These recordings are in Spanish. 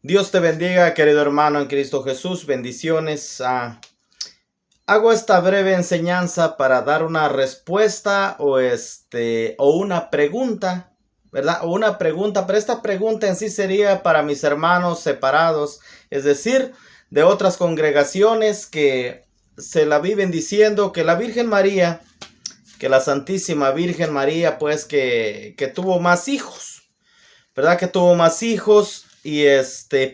Dios te bendiga, querido hermano en Cristo Jesús. Bendiciones. Hago esta breve enseñanza para dar una respuesta o una pregunta, ¿verdad? O una pregunta, pero esta pregunta en sí sería para mis hermanos separados, es decir, de otras congregaciones que se la viven diciendo que la Virgen María, que la Santísima Virgen María, pues que tuvo más hijos, ¿verdad? Que tuvo más hijos.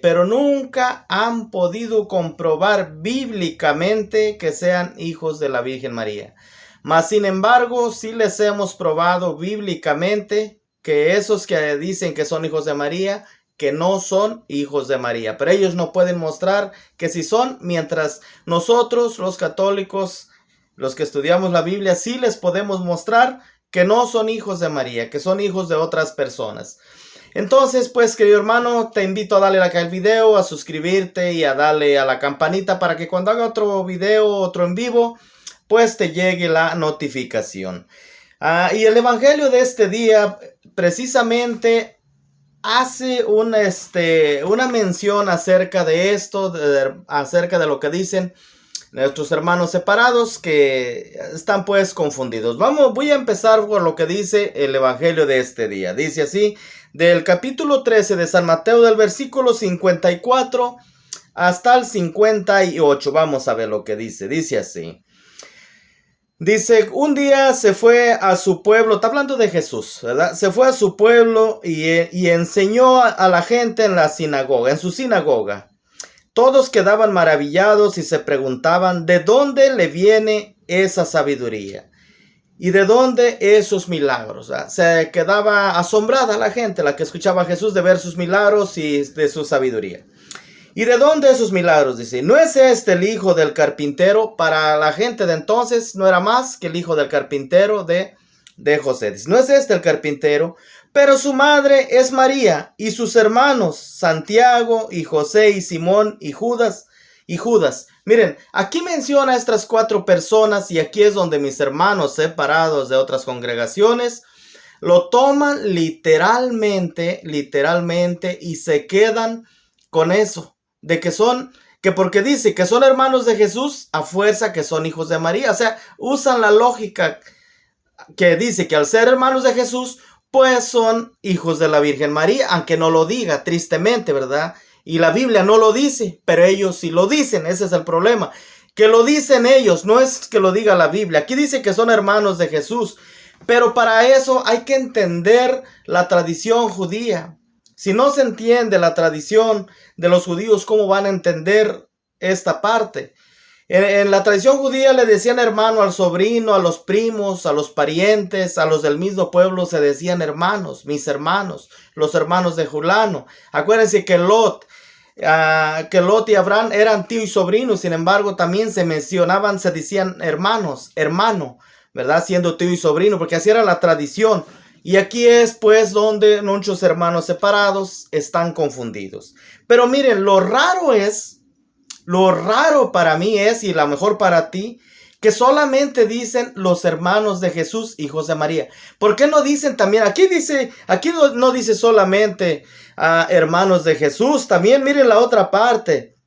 Pero nunca han podido comprobar bíblicamente que sean hijos de la Virgen María. Mas sin embargo, sí les hemos probado bíblicamente que esos que dicen que son hijos de María, que no son hijos de María. Pero ellos no pueden mostrar que sí son, mientras nosotros, los católicos, los que estudiamos la Biblia, sí les podemos mostrar que no son hijos de María, que son hijos de otras personas. Entonces, pues, querido hermano, te invito a darle like al video, a suscribirte y a darle a la campanita para que cuando haga otro video, otro en vivo, pues te llegue la notificación. Y el evangelio de este día precisamente hace una mención acerca de esto, acerca de lo que dicen nuestros hermanos separados que están pues confundidos. Voy a empezar por lo que dice el evangelio de este día. Dice así, del capítulo 13 de San Mateo, del versículo 54 hasta el 58. Vamos a ver lo que dice. Dice así. Dice, un día se fue a su pueblo, está hablando de Jesús, ¿verdad? Se fue a su pueblo y enseñó a la gente en la sinagoga, en su sinagoga. Todos quedaban maravillados y se preguntaban de dónde le viene esa sabiduría y de dónde esos milagros. Se quedaba asombrada la gente, la que escuchaba a Jesús, de ver sus milagros y de su sabiduría. ¿Y de dónde esos milagros? Dice, ¿no es este el hijo del carpintero? Para la gente de entonces no era más que el hijo del carpintero de José. Dice, ¿no es este el carpintero? Pero su madre es María y sus hermanos Santiago y José y Simón y Judas. Miren, aquí menciona a estas 4 personas y aquí es donde mis hermanos separados de otras congregaciones lo toman literalmente y se quedan con eso. De que porque dice que son hermanos de Jesús, a fuerza que son hijos de María. O sea, usan la lógica que dice que al ser hermanos de Jesús, pues son hijos de la Virgen María, aunque no lo diga, tristemente, ¿verdad? Y la Biblia no lo dice, pero ellos sí lo dicen, ese es el problema. Que lo dicen ellos, no es que lo diga la Biblia. Aquí dice que son hermanos de Jesús, pero para eso hay que entender la tradición judía. Si no se entiende la tradición de los judíos, ¿cómo van a entender esta parte? En la tradición judía le decían hermano al sobrino, a los primos, a los parientes, a los del mismo pueblo se decían hermanos, mis hermanos, los hermanos de Julano. Acuérdense que Lot y Abraham eran tío y sobrino, sin embargo también se mencionaban, se decían hermanos, hermano, ¿verdad? Siendo tío y sobrino, porque así era la tradición. Y aquí es pues donde muchos hermanos separados están confundidos. Pero miren, lo raro para mí es, y a lo mejor para ti, que solamente dicen los hermanos de Jesús, hijos de María. ¿Por qué no dicen también? Aquí no dice solamente hermanos de Jesús. También miren la otra parte.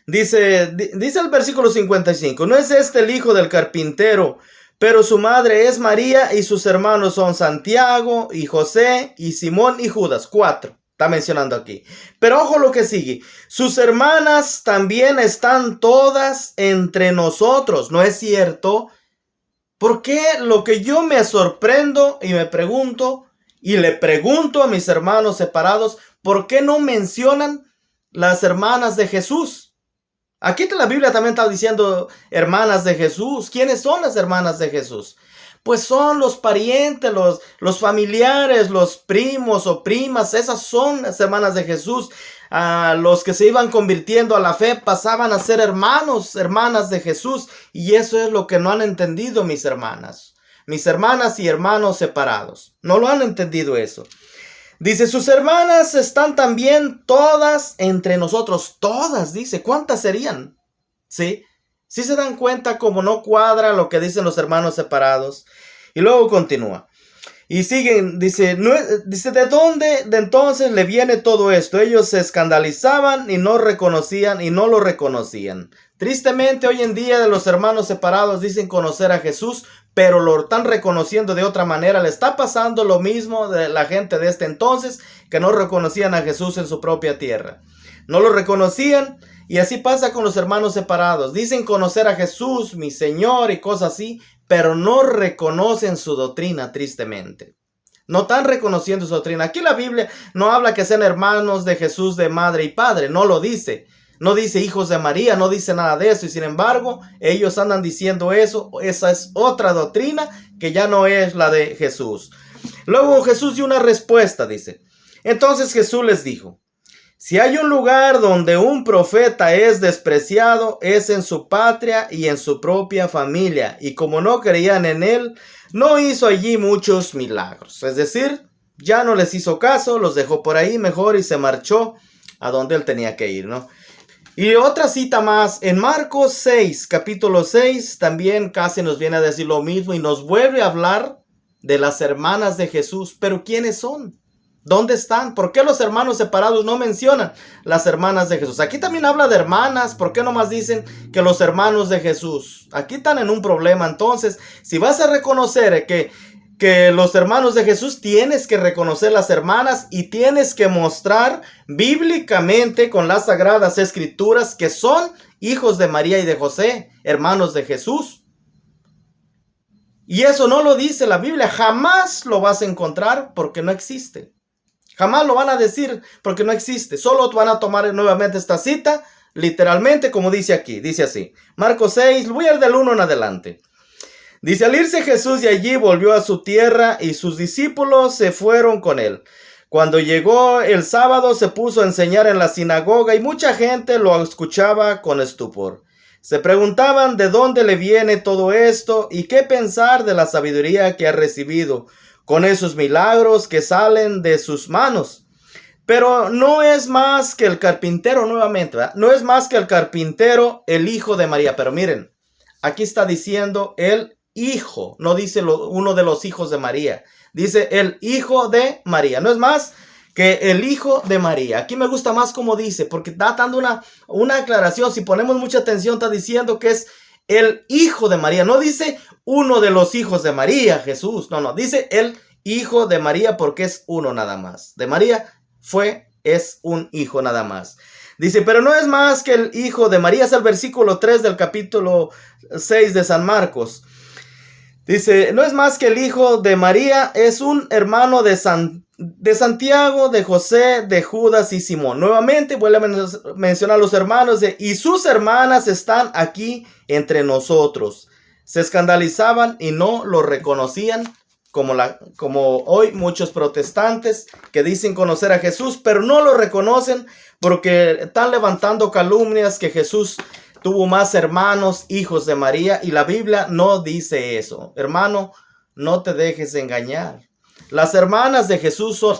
Dice el versículo 55. ¿No es este el hijo del carpintero? Pero su madre es María y sus hermanos son Santiago y José y Simón y Judas. 4. Está mencionando aquí. Pero ojo lo que sigue. Sus hermanas también están todas entre nosotros. ¿No es cierto? ¿Por qué lo que yo me sorprendo y me pregunto y le pregunto a mis hermanos separados, ¿por qué no mencionan las hermanas de Jesús? Aquí la Biblia también está diciendo hermanas de Jesús. ¿Quiénes son las hermanas de Jesús? Pues son los parientes, los familiares, los primos o primas. Esas son las hermanas de Jesús. Los que se iban convirtiendo a la fe pasaban a ser hermanos, hermanas de Jesús. Y eso es lo que no han entendido mis hermanas y hermanos separados. No lo han entendido eso. Dice, sus hermanas están también todas entre nosotros. Todas, dice. ¿Cuántas serían? ¿Sí? ¿Sí se dan cuenta cómo no cuadra lo que dicen los hermanos separados? Y luego continúa. Y siguen, dice, dice, ¿de dónde de entonces le viene todo esto? Ellos se escandalizaban y no reconocían y no lo reconocían. Tristemente hoy en día los hermanos separados dicen conocer a Jesús, pero lo están reconociendo de otra manera. Le está pasando lo mismo de la gente de este entonces, que no reconocían a Jesús en su propia tierra. No lo reconocían, y así pasa con los hermanos separados. Dicen conocer a Jesús, mi Señor, y cosas así, pero no reconocen su doctrina, tristemente. No están reconociendo su doctrina. Aquí la Biblia no habla que sean hermanos de Jesús de madre y padre, no lo dice. No dice hijos de María, no dice nada de eso. Y sin embargo, ellos andan diciendo eso. Esa es otra doctrina que ya no es la de Jesús. Luego Jesús dio una respuesta, dice. Entonces Jesús les dijo: si hay un lugar donde un profeta es despreciado, es en su patria y en su propia familia. Y como no creían en él, no hizo allí muchos milagros. Es decir, ya no les hizo caso, los dejó por ahí mejor y se marchó a donde él tenía que ir, ¿no? Y otra cita más, en Marcos 6, capítulo 6, también casi nos viene a decir lo mismo y nos vuelve a hablar de las hermanas de Jesús. Pero ¿quiénes son? ¿Dónde están? ¿Por qué los hermanos separados no mencionan las hermanas de Jesús? Aquí también habla de hermanas. ¿Por qué nomás dicen que los hermanos de Jesús? Aquí están en un problema. Entonces, si vas a reconocer que los hermanos de Jesús, tienes que reconocer las hermanas y tienes que mostrar bíblicamente con las sagradas escrituras que son hijos de María y de José, hermanos de Jesús. Y eso no lo dice la Biblia. Jamás lo vas a encontrar porque no existe. Jamás lo van a decir porque no existe. Solo van a tomar nuevamente esta cita, literalmente como dice aquí. Dice así, Marcos 6, voy a ir del 1 en adelante. Dice, al irse Jesús de allí volvió a su tierra y sus discípulos se fueron con él. Cuando llegó el sábado se puso a enseñar en la sinagoga y mucha gente lo escuchaba con estupor. Se preguntaban de dónde le viene todo esto y qué pensar de la sabiduría que ha recibido con esos milagros que salen de sus manos. Pero no es más que el carpintero nuevamente, ¿verdad? No es más que el carpintero, el hijo de María. Pero miren, aquí está diciendo el hijo, no dice uno de los hijos de María. Dice el hijo de María. No es más que el hijo de María. Aquí me gusta más como dice, porque está dando una aclaración. Si ponemos mucha atención, está diciendo que es el hijo de María. No dice uno de los hijos de María, Jesús. No, dice el hijo de María porque es uno nada más. De María es un hijo nada más. Dice, pero no es más que el hijo de María. Es el versículo 3 del capítulo 6 de San Marcos. Dice, no es más que el hijo de María, es un hermano de Santiago, de José, de Judas y Simón. Nuevamente vuelve a mencionar los hermanos y sus hermanas están aquí entre nosotros. Se escandalizaban y no lo reconocían, como hoy muchos protestantes que dicen conocer a Jesús, pero no lo reconocen porque están levantando calumnias que Jesús tuvo más hermanos, hijos de María, y la Biblia no dice eso. Hermano, no te dejes engañar. Las hermanas de Jesús son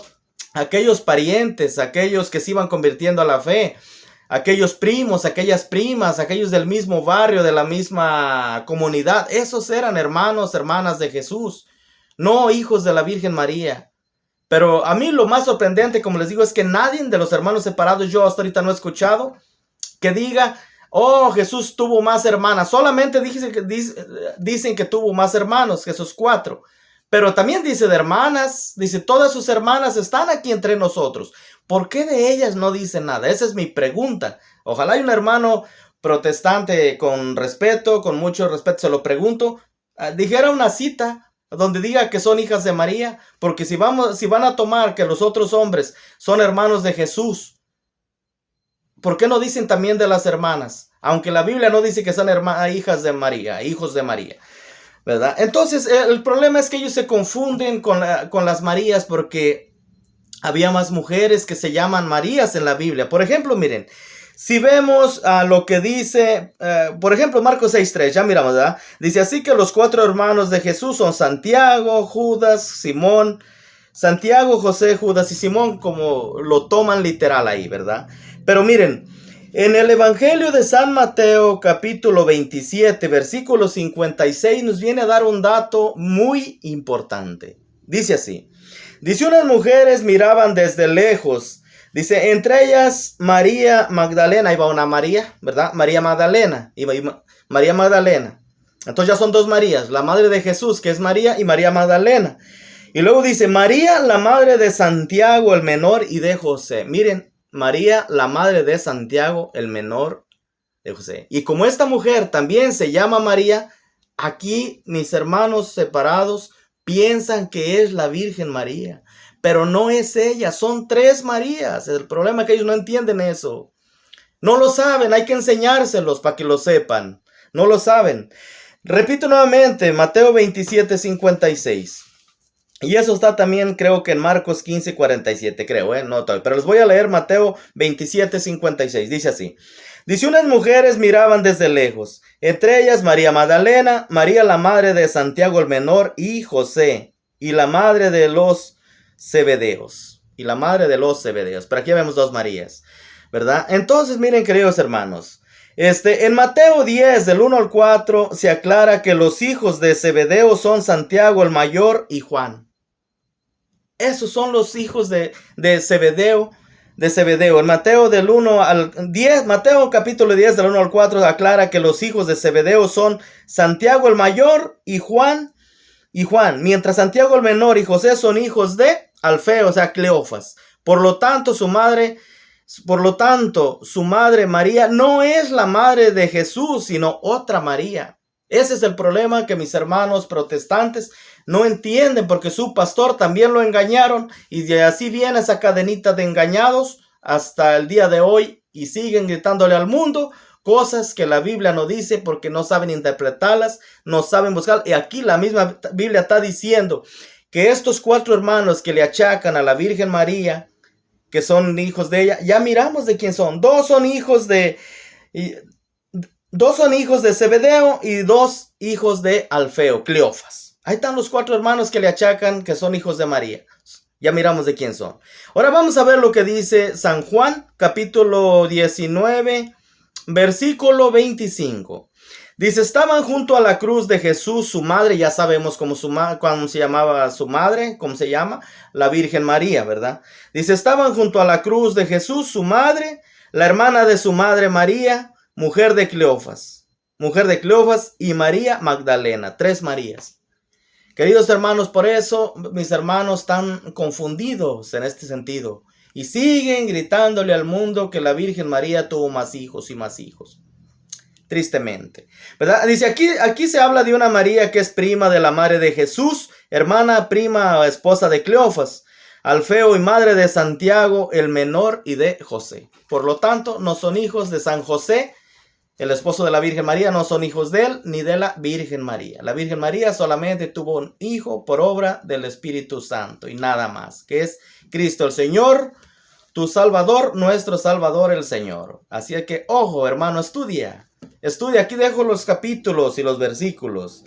aquellos parientes, aquellos que se iban convirtiendo a la fe, aquellos primos, aquellas primas, aquellos del mismo barrio, de la misma comunidad. Esos eran hermanos, hermanas de Jesús, no hijos de la Virgen María. Pero a mí lo más sorprendente, como les digo, es que nadie de los hermanos separados, yo hasta ahorita no he escuchado, que diga, oh, Jesús tuvo más hermanas. Solamente dicen que tuvo más hermanos que esos 4. Pero también dice de hermanas, dice todas sus hermanas están aquí entre nosotros. ¿Por qué de ellas no dice nada? Esa es mi pregunta. Ojalá hay un hermano protestante con respeto, con mucho respeto, se lo pregunto, dijera una cita donde diga que son hijas de María, porque si van a tomar que los otros hombres son hermanos de Jesús, ¿por qué no dicen también de las hermanas? Aunque la Biblia no dice que son hijas de María, hijos de María, ¿verdad? Entonces el problema es que ellos se confunden con las Marías porque había más mujeres que se llaman Marías en la Biblia. Por ejemplo, miren, si vemos lo que dice, por ejemplo, Marcos 6:3, ya miramos, ¿verdad? Dice, así que los 4 hermanos de Jesús son Santiago, Judas, Simón, Santiago, José, Judas y Simón, como lo toman literal ahí, ¿verdad? Pero miren, en el Evangelio de San Mateo, capítulo 27, versículo 56, nos viene a dar un dato muy importante. Dice así. Dice, unas mujeres miraban desde lejos. Dice, entre ellas María Magdalena. Ahí va una María, ¿verdad? María Magdalena. María Magdalena. Entonces ya son dos Marías. La madre de Jesús, que es María, y María Magdalena. Y luego dice, María, la madre de Santiago el menor y de José. Miren, María, la madre de Santiago el menor de José. Y como esta mujer también se llama María, aquí mis hermanos separados piensan que es la Virgen María. Pero no es ella, son tres Marías. El problema es que ellos no entienden eso. No lo saben, hay que enseñárselos para que lo sepan. No lo saben. Repito nuevamente, Mateo 27:56. Y eso está también, creo que en Marcos 15:47, creo, no estoy. Pero les voy a leer Mateo 27:56. Dice así. Dice, unas mujeres miraban desde lejos. Entre ellas María Magdalena, María la madre de Santiago el menor y José. Y la madre de los Zebedeos. Pero aquí vemos dos Marías, ¿verdad? Entonces, miren, queridos hermanos. En Mateo 10, del 1 al 4, se aclara que los hijos de Zebedeo son Santiago el mayor y Juan. Esos son los hijos de Zebedeo. En Mateo del 1 al 10, Mateo capítulo 10 del 1 al 4 aclara que los hijos de Zebedeo son Santiago el mayor y Juan, mientras Santiago el menor y José son hijos de Alfeo, o sea, Cleofas. Por lo tanto, su madre María no es la madre de Jesús, sino otra María. Ese es el problema que mis hermanos protestantes no entienden, porque su pastor también lo engañaron y de así viene esa cadenita de engañados hasta el día de hoy y siguen gritándole al mundo cosas que la Biblia no dice porque no saben interpretarlas, no saben buscar. Y aquí la misma Biblia está diciendo que estos cuatro hermanos que le achacan a la Virgen María, que son hijos de ella, ya miramos de quién son. Dos son hijos de Zebedeo y dos hijos de Alfeo, Cleofas. Ahí están los cuatro hermanos que le achacan que son hijos de María. Ya miramos de quién son. Ahora vamos a ver lo que dice San Juan, capítulo 19, versículo 25. Dice, estaban junto a la cruz de Jesús, su madre, ya sabemos cómo se llamaba su madre, cómo se llama, la Virgen María, ¿verdad? Dice, estaban junto a la cruz de Jesús, su madre, la hermana de su madre María, mujer de Cleofas y María Magdalena, tres Marías. Queridos hermanos, por eso mis hermanos están confundidos en este sentido y siguen gritándole al mundo que la Virgen María tuvo más hijos y más hijos. Tristemente, ¿verdad? Dice aquí se habla de una María que es prima de la madre de Jesús, hermana, prima, esposa de Cleofas, Alfeo y madre de Santiago el menor y de José. Por lo tanto, no son hijos de San José, el esposo de la Virgen María, no son hijos de él ni de la Virgen María. La Virgen María solamente tuvo un hijo por obra del Espíritu Santo y nada más, que es Cristo el Señor, tu Salvador, nuestro Salvador el Señor. Así es que, ojo, hermano, estudia, aquí dejo los capítulos y los versículos.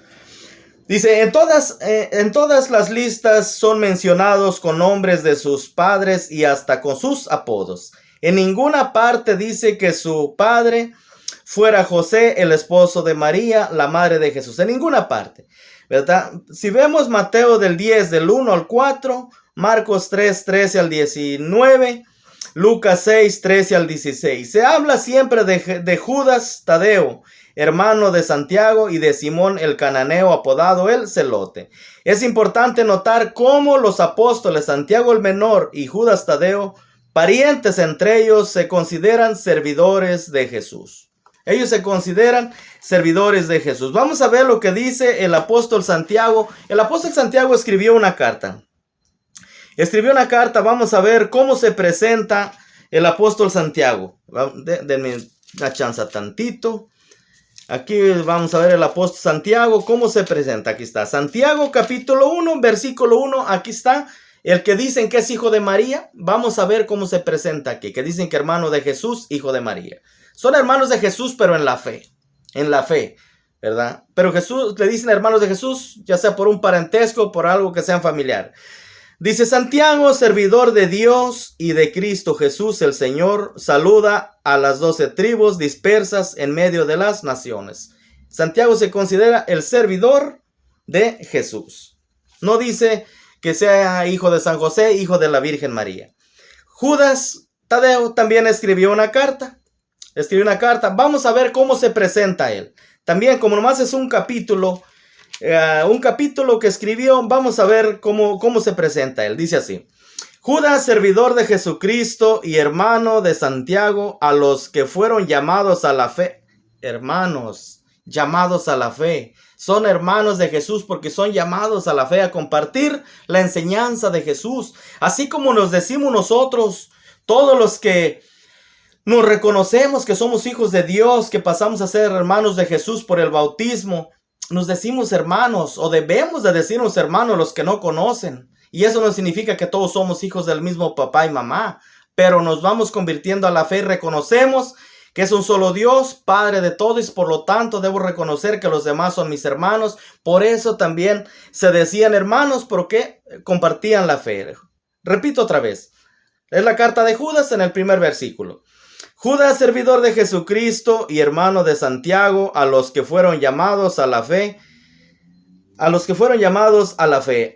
Dice, en todas las listas son mencionados con nombres de sus padres y hasta con sus apodos. En ninguna parte dice que su padre fuera José, el esposo de María, la madre de Jesús. En ninguna parte, ¿verdad? Si vemos Mateo del 10, del 1 al 4, Marcos 3, 13 al 19, Lucas 6, 13 al 16. Se habla siempre de Judas Tadeo, hermano de Santiago, y de Simón el cananeo, apodado el Celote. Es importante notar cómo los apóstoles Santiago el menor y Judas Tadeo, parientes entre ellos, se consideran servidores de Jesús. Ellos se consideran servidores de Jesús. Vamos a ver lo que dice el apóstol Santiago. El apóstol Santiago escribió una carta. Vamos a ver cómo se presenta el apóstol Santiago. Denme una chance tantito. Aquí vamos a ver el apóstol Santiago, cómo se presenta. Aquí está. Santiago capítulo 1, versículo 1. Aquí está. El que dicen que es hijo de María. Vamos a ver cómo se presenta aquí. Que dicen que hermano de Jesús, hijo de María. Son hermanos de Jesús, pero en la fe, ¿verdad? Pero Jesús, le dicen hermanos de Jesús, ya sea por un parentesco, por algo que sean familiar. Dice Santiago, servidor de Dios y de Cristo Jesús el Señor, saluda a las 12 tribus dispersas en medio de las naciones. Santiago se considera el servidor de Jesús. No dice que sea hijo de San José, hijo de la Virgen María. Judas Tadeo también escribió una carta. Vamos a ver cómo se presenta él. También, como nomás es un capítulo que escribió, vamos a ver cómo se presenta él. Dice así: Judas, servidor de Jesucristo y hermano de Santiago, a los que fueron llamados a la fe. Hermanos, llamados a la fe. Son hermanos de Jesús porque son llamados a la fe, a compartir la enseñanza de Jesús. Así como nos decimos nosotros, todos los que nos reconocemos que somos hijos de Dios, que pasamos a ser hermanos de Jesús por el bautismo, nos decimos hermanos, o debemos de decirnos hermanos los que no conocen. Y eso no significa que todos somos hijos del mismo papá y mamá, pero nos vamos convirtiendo a la fe y reconocemos que es un solo Dios, Padre de todos, y por lo tanto debo reconocer que los demás son mis hermanos. Por eso también se decían hermanos, porque compartían la fe. Repito otra vez, es la carta de Judas en el primer versículo. Judas, servidor de Jesucristo y hermano de Santiago, a los que fueron llamados a la fe,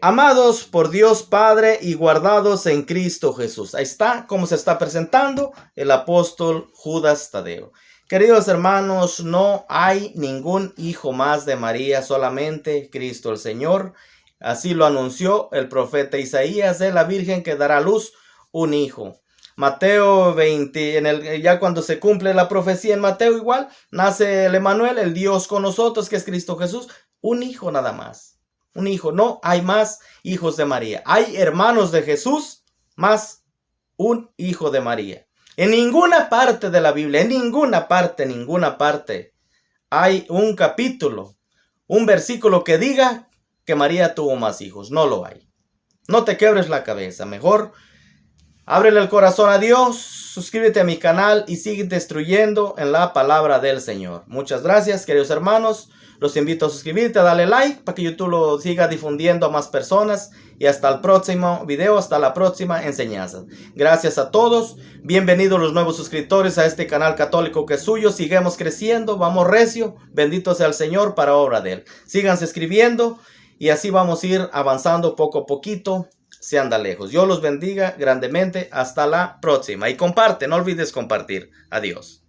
amados por Dios Padre y guardados en Cristo Jesús. Ahí está cómo se está presentando el apóstol Judas Tadeo. Queridos hermanos, no hay ningún hijo más de María, solamente Cristo el Señor. Así lo anunció el profeta Isaías, de la Virgen que dará a luz un hijo. Mateo 20, ya cuando se cumple la profecía en Mateo igual, nace el Emmanuel, el Dios con nosotros, que es Cristo Jesús. Un hijo nada más. Un hijo. No hay más hijos de María. Hay hermanos de Jesús más un hijo de María. En ninguna parte de la Biblia, en ninguna parte hay un capítulo, un versículo que diga que María tuvo más hijos. No lo hay. No te quebres la cabeza. Mejor ábrele el corazón a Dios, suscríbete a mi canal y sigue destruyendo en la palabra del Señor. Muchas gracias, queridos hermanos. Los invito a suscribirte, a darle like para que YouTube lo siga difundiendo a más personas. Y hasta el próximo video, hasta la próxima enseñanza. Gracias a todos. Bienvenidos los nuevos suscriptores a este canal católico que es suyo. Sigamos creciendo, vamos recio. Bendito sea el Señor para obra de Él. Síganse escribiendo y así vamos a ir avanzando poco a poquito. Se anda lejos. Dios los bendiga grandemente. Hasta la próxima. Y comparte, no olvides compartir. Adiós.